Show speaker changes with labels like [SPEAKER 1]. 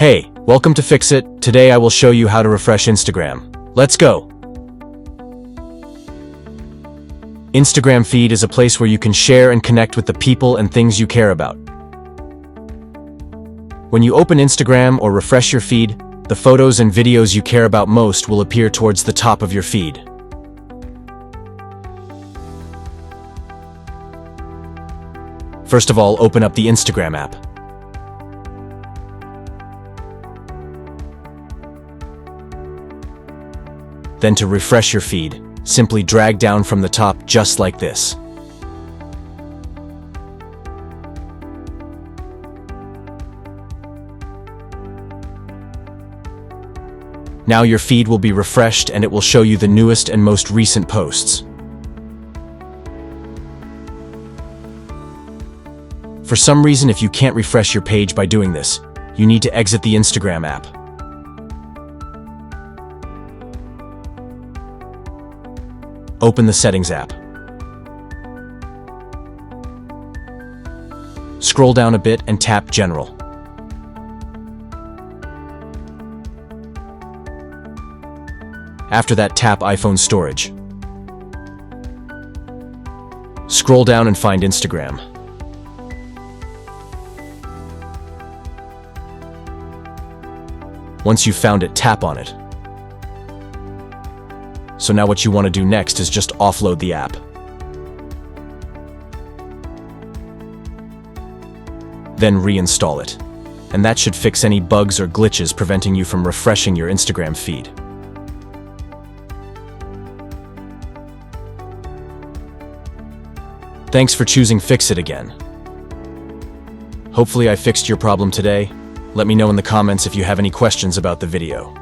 [SPEAKER 1] Hey, welcome to Fix It. Today I will show you how to refresh Instagram. Let's go! Instagram feed is a place where you can share and connect with the people and things you care about. When you open Instagram or refresh your feed, the photos and videos you care about most will appear towards the top of your feed. First of all, open up the Instagram app. Then to refresh your feed, simply drag down from the top just like this. Now your feed will be refreshed and it will show you the newest and most recent posts. For some reason, if you can't refresh your page by doing this, you need to exit the Instagram app. Open the Settings app. Scroll down a bit and tap General. After that, tap iPhone Storage. Scroll down and find Instagram. Once you've found it, tap on it. So now what you want to do next is just offload the app. Then reinstall it. And that should fix any bugs or glitches preventing you from refreshing your Instagram feed. Thanks for choosing Fix It again. Hopefully I fixed your problem today. Let me know in the comments if you have any questions about the video.